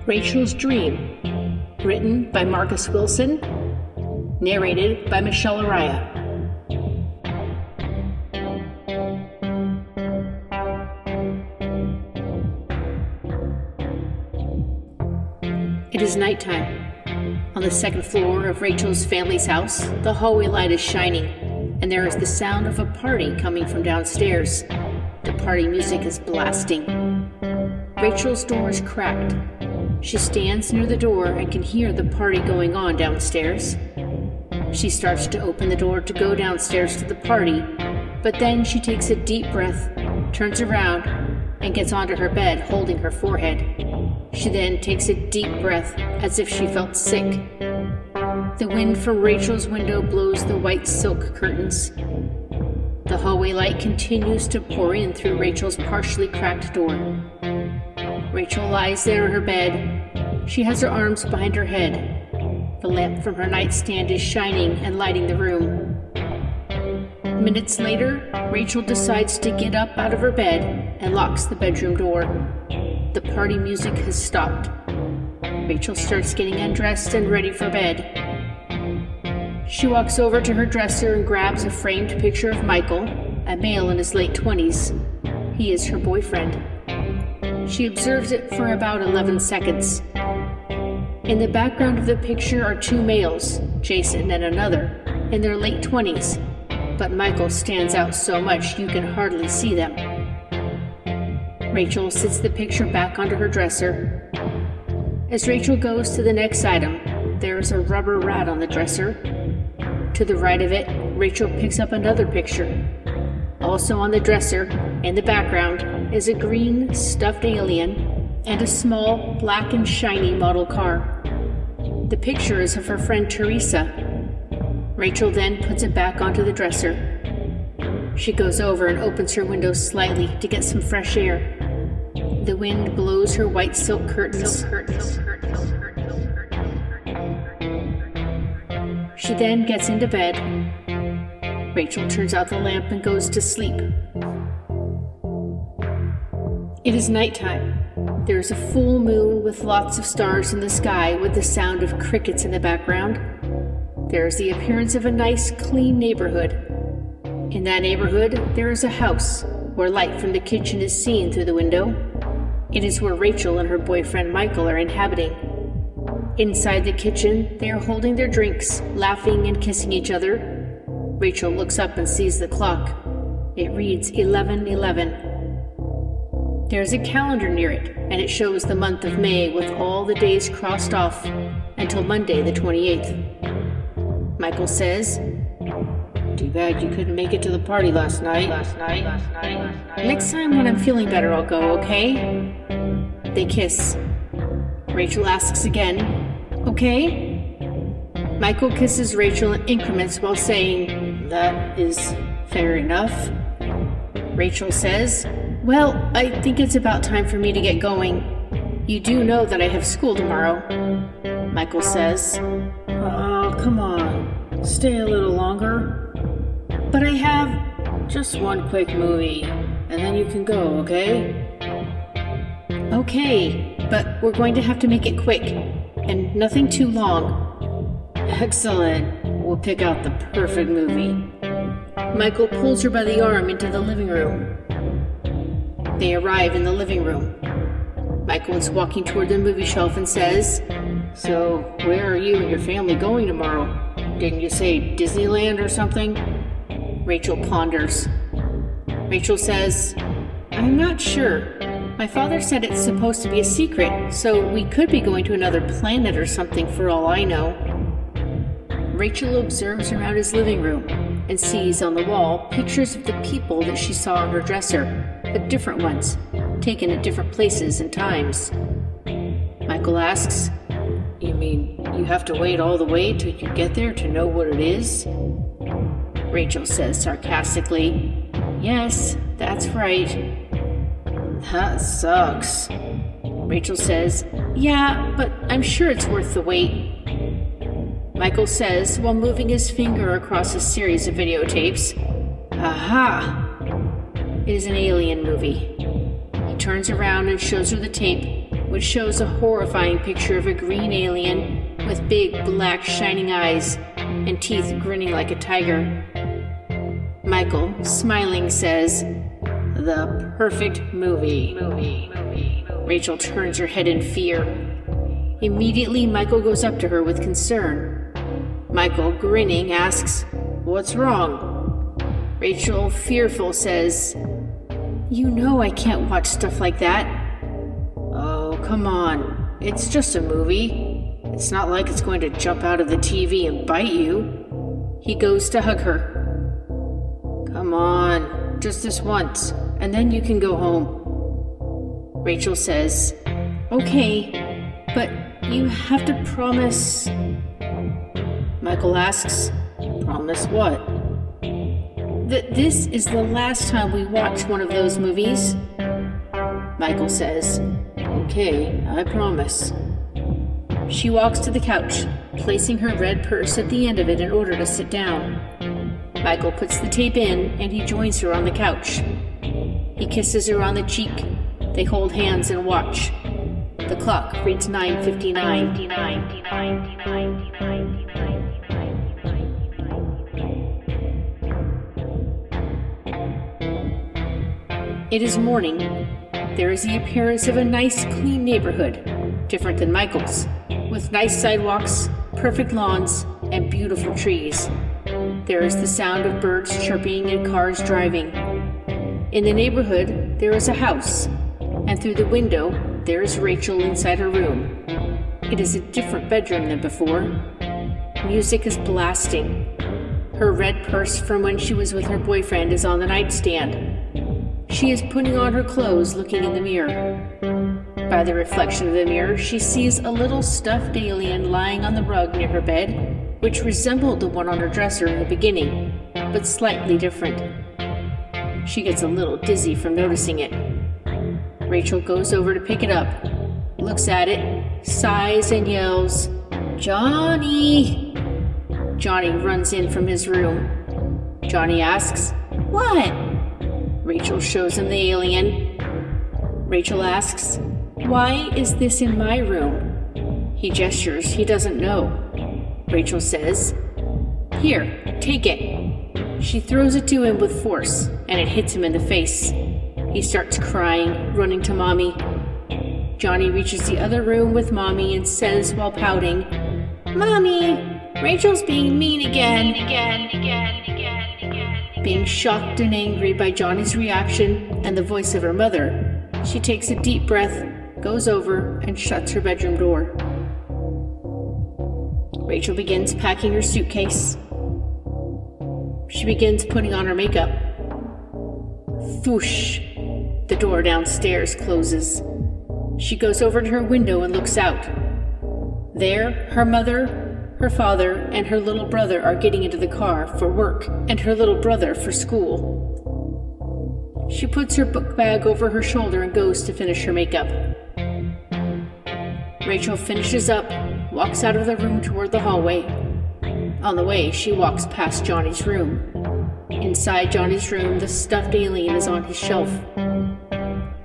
Rachel's Dream, written by Marcus Wilson, narrated by Michelle Araya. It is nighttime. On the second floor of Rachel's family's house, the hallway light is shining, and there is the sound of a party coming from downstairs. The party music is blasting. Rachel's door is cracked. She stands near the door and can hear the party going on downstairs. She starts to open the door to go downstairs to the party, but then she takes a deep breath, turns around, and gets onto her bed holding her forehead. She then takes a deep breath as if she felt sick. The wind from Rachel's window blows the white silk curtains. The hallway light continues to pour in through Rachel's partially cracked door. Rachel lies there in her bed. She has her arms behind her head. The lamp from her nightstand is shining and lighting the room. Minutes later, Rachel decides to get up out of her bed and locks the bedroom door. The party music has stopped. Rachel starts getting undressed and ready for bed. She walks over to her dresser and grabs a framed picture of Michael, a male in his late 20s. He is her boyfriend. She observes it for about 11 seconds. In the background of the picture are two males, Jason and another, in their late 20s, but Michael stands out so much you can hardly see them. Rachel sits the picture back onto her dresser. As Rachel goes to the next item, there is a rubber rat on the dresser. To the right of it, Rachel picks up another picture. Also on the dresser, in the background, is a green stuffed alien and a small, black and shiny model car. The picture is of her friend Teresa. Rachel then puts it back onto the dresser. She goes over and opens her window slightly to get some fresh air. The wind blows her white silk curtains. She then gets into bed. Rachel turns out the lamp and goes to sleep. It is nighttime. There is a full moon with lots of stars in the sky with the sound of crickets in the background. There is the appearance of a nice, clean neighborhood. In that neighborhood, there is a house where light from the kitchen is seen through the window. It is where Rachel and her boyfriend Michael are inhabiting. Inside the kitchen, they are holding their drinks, laughing and kissing each other. Rachel looks up and sees the clock. It reads 11:11. There's a calendar near it, and it shows the month of May with all the days crossed off until Monday the 28th. Michael says, "Too bad you couldn't make it to the party last night. Next time when I'm feeling better, I'll go, okay?" They kiss. Rachel asks again, "Okay?" Michael kisses Rachel in increments while saying, "That is fair enough." Rachel says, "Well, I think it's about time for me to get going. You do know that I have school tomorrow." Michael says, "Oh, come on. Stay a little longer." "But I have just one quick movie, and then you can go, okay?" "Okay, but we're going to have to make it quick, and nothing too long." "Excellent. We'll pick out the perfect movie." Michael pulls her by the arm into the living room. They arrive in the living room. Michael is walking toward the movie shelf and says, "So, where are you and your family going tomorrow? Didn't you say Disneyland or something?" Rachel ponders. Rachel says, "I'm not sure. My father said it's supposed to be a secret, so we could be going to another planet or something for all I know." Rachel observes around his living room and sees on the wall pictures of the people that she saw on her dresser, but different ones, taken at different places and times. Michael asks, "You mean you have to wait all the way till you get there to know what it is?" Rachel says sarcastically, "Yes, that's right." "That sucks." Rachel says, "Yeah, but I'm sure it's worth the wait." Michael says while moving his finger across a series of videotapes, "Aha! It is an alien movie." He turns around and shows her the tape which shows a horrifying picture of a green alien with big, black, shining eyes and teeth grinning like a tiger. Michael, smiling, says, "The perfect movie." Rachael turns her head in fear. Immediately, Michael goes up to her with concern. Michael, grinning, asks, "What's wrong?" Rachael, fearful, says, "You know I can't watch stuff like that." "Oh, come on. It's just a movie. It's not like it's going to jump out of the TV and bite you." He goes to hug her. "Come on, just this once, and then you can go home." Rachael says, "Okay, but you have to promise." Michael asks, "Promise what?" "That this is the last time we watch one of those movies." Michael says, "Okay, I promise." She walks to the couch, placing her red purse at the end of it in order to sit down. Michael puts the tape in, and he joins her on the couch. He kisses her on the cheek. They hold hands and watch. The clock reads 9:59. It is morning. There is the appearance of a nice, clean neighborhood, different than Michael's, with nice sidewalks, perfect lawns, and beautiful trees. There is the sound of birds chirping and cars driving. In the neighborhood, there is a house, and through the window, there is Rachael inside her room. It is a different bedroom than before. Music is blasting. Her red purse from when she was with her boyfriend is on the nightstand. She is putting on her clothes, looking in the mirror. By the reflection of the mirror, she sees a little stuffed alien lying on the rug near her bed, which resembled the one on her dresser in the beginning, but slightly different. She gets a little dizzy from noticing it. Rachael goes over to pick it up, looks at it, sighs and yells, "Johnny!" Johnny runs in from his room. Johnny asks, "What?" Rachael shows him the alien. Rachael asks, "Why is this in my room?" He gestures, he doesn't know. Rachael says, "Here, take it." She throws it to him with force, and it hits him in the face. He starts crying, running to Mommy. Johnny reaches the other room with Mommy and says while pouting, "Mommy, Rachael's being mean again." Being shocked and angry by Johnny's reaction and the voice of her mother, she takes a deep breath, goes over, and shuts her bedroom door. Rachael begins packing her suitcase. She begins putting on her makeup. Thwoosh! The door downstairs closes. She goes over to her window and looks out. There, her mother, her father, and her little brother are getting into the car for work, and her little brother for school. She puts her book bag over her shoulder and goes to finish her makeup. Rachael finishes up, walks out of the room toward the hallway. On the way, she walks past Johnny's room. Inside Johnny's room, the stuffed alien is on his shelf.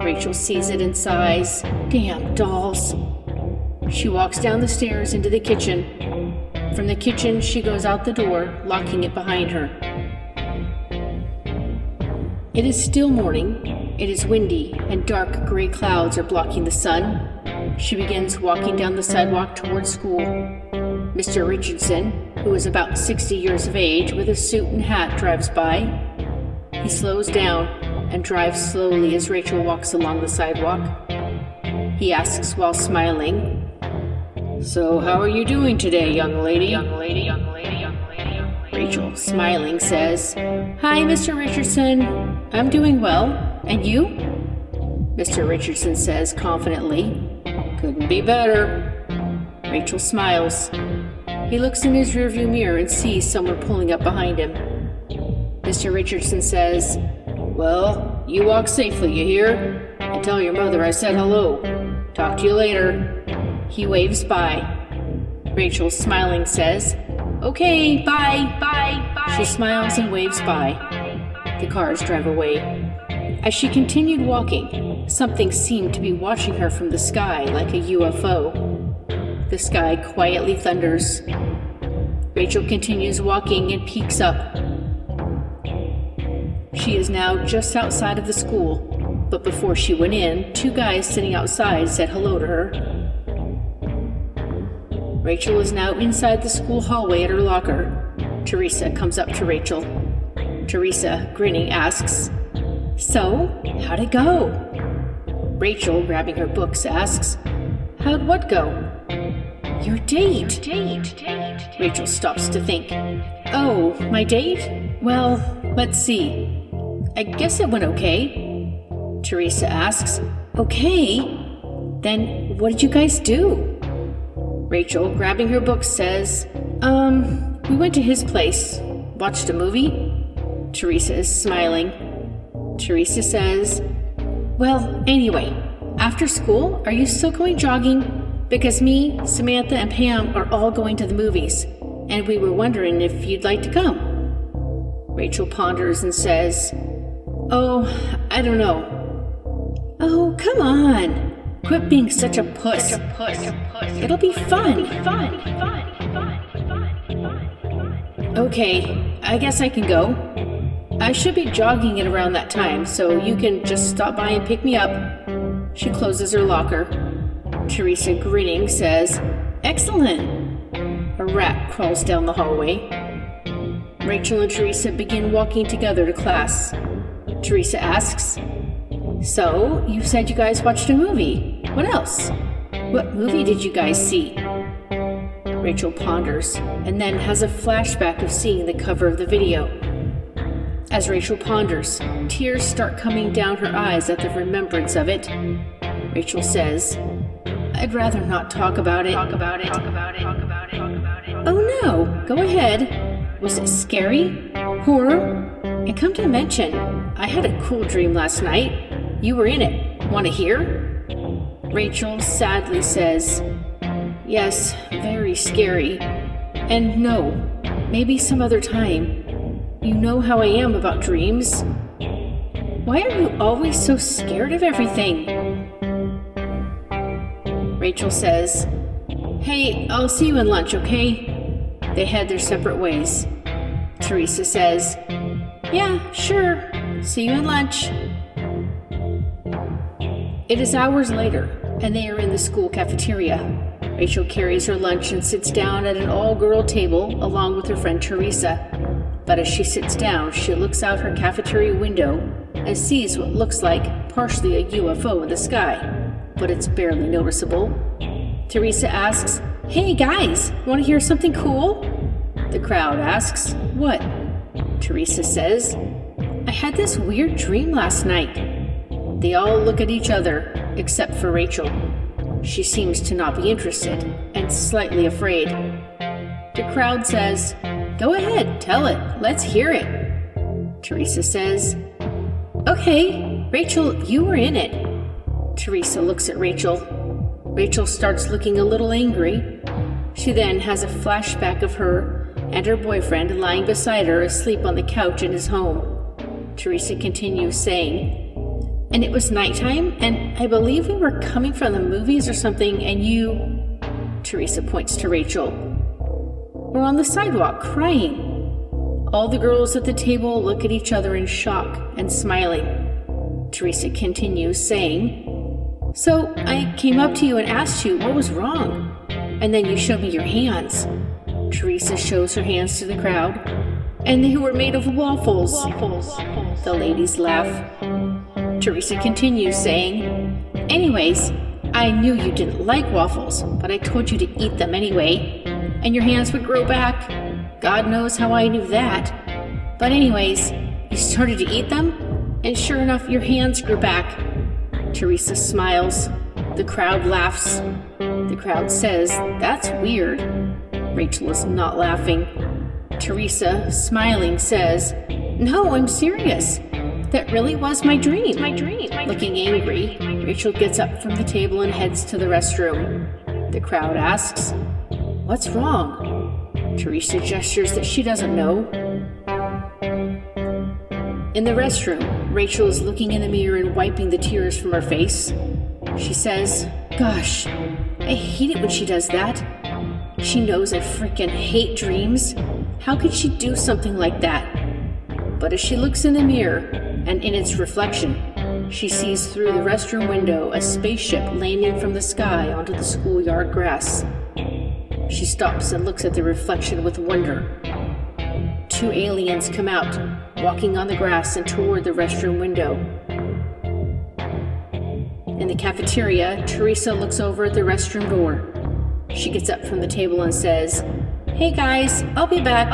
Rachael sees it and sighs, "Damn dolls." She walks down the stairs into the kitchen. From the kitchen, she goes out the door, locking it behind her. It is still morning. It is windy, and dark gray clouds are blocking the sun. She begins walking down the sidewalk toward school. Mr. Richardson, who is about 60 years of age, with a suit and hat, drives by. He slows down and drives slowly as Rachael walks along the sidewalk. He asks while smiling, "So how are you doing today, young lady?" Rachael, smiling, says, "Hi, Mr. Richardson. I'm doing well. And you?" Mr. Richardson says confidently, "Couldn't be better." Rachael smiles. He looks in his rearview mirror and sees someone pulling up behind him. Mr. Richardson says, "Well, you walk safely, you hear? And tell your mother I said hello. Talk to you later." He waves bye. Rachael, smiling, says, "Okay, bye." She smiles and waves bye. The cars drive away. As she continued walking, something seemed to be watching her from the sky like a UFO. The sky quietly thunders. Rachael continues walking and peeks up. She is now just outside of the school, but before she went in, 2 guys sitting outside said hello to her. Rachael is now inside the school hallway at her locker. Teresa comes up to Rachael. Teresa, grinning, asks, "So, how'd it go?" Rachael, grabbing her books, asks, "How'd what go?" "Your date." Rachael stops to think. "Oh, my date? Well, let's see. I guess it went okay." Teresa asks, "Okay? Then what did you guys do?" Rachael, grabbing her book, says, we went to his place. Watched a movie." Teresa is smiling. Teresa says, "Well, anyway, after school, are you still going jogging? Because me, Samantha, and Pam are all going to the movies, and we were wondering if you'd like to come." Rachael ponders and says, "Oh, I don't know." "Oh, come on. Quit being such a puss. It'll be fun. Okay, I guess I can go. I should be jogging at around that time, so you can just stop by and pick me up." She closes her locker. Teresa, grinning, says, "Excellent." A rat crawls down the hallway. Rachael and Teresa begin walking together to class. Teresa asks, "So, you said you guys watched a movie. What else? What movie did you guys see?" Rachael ponders, and then has a flashback of seeing the cover of the video. As Rachael ponders, tears start coming down her eyes at the remembrance of it. Rachael says, "I'd rather not talk about it." "Oh no, go ahead. Was it scary? Horror? And come to mention, I had a cool dream last night. You were in it. Want to hear?" Rachael sadly says, "Yes, very scary. And no, maybe some other time. You know how I am about dreams. Why are you always so scared of everything?" Rachael says, "Hey, I'll see you in lunch, okay?" They head their separate ways. Teresa says, "Yeah, sure. See you in lunch." It is hours later, and they are in the school cafeteria. Rachael carries her lunch and sits down at an all-girl table along with her friend Teresa. But as she sits down, she looks out her cafeteria window and sees what looks like partially a UFO in the sky, but it's barely noticeable. Teresa asks, "Hey guys, want to hear something cool?" The crowd asks, "What?" Teresa says, "I had this weird dream last night." They all look at each other, except for Rachael. She seems to not be interested and slightly afraid. The crowd says, "Go ahead, tell it. Let's hear it." Teresa says, "Okay, Rachael, you were in it." Teresa looks at Rachael. Rachael starts looking a little angry. She then has a flashback of her and her boyfriend lying beside her asleep on the couch in his home. Teresa continues saying, "And it was nighttime, and I believe we were coming from the movies or something, and you..." Teresa points to Rachael. "We're on the sidewalk crying." All the girls at the table look at each other in shock and smiling. Teresa continues saying, "So I came up to you and asked you what was wrong, and then you showed me your hands." Teresa shows her hands to the crowd, "And they were made of waffles." The ladies laugh. Teresa continues saying, "Anyways, I knew you didn't like waffles, but I told you to eat them anyway, and your hands would grow back. God knows how I knew that. But anyways, you started to eat them, and sure enough, your hands grew back." Teresa smiles. The crowd laughs. The crowd says, "That's weird." Rachael is not laughing. Teresa, smiling, says, "No, I'm serious. That really was my dream." Looking angry, Rachael gets up from the table and heads to the restroom. The crowd asks, "What's wrong?" Teresa gestures that she doesn't know. In the restroom, Rachel is looking in the mirror and wiping the tears from her face. She says, "Gosh, I hate it when she does that. She knows I freaking hate dreams. How could she do something like that?" But as she looks in the mirror, and in its reflection, she sees through the restroom window a spaceship landing from the sky onto the schoolyard grass. She stops and looks at the reflection with wonder. 2 aliens come out, walking on the grass and toward the restroom window. In the cafeteria, Teresa looks over at the restroom door. She gets up from the table and says, "Hey guys, I'll be back.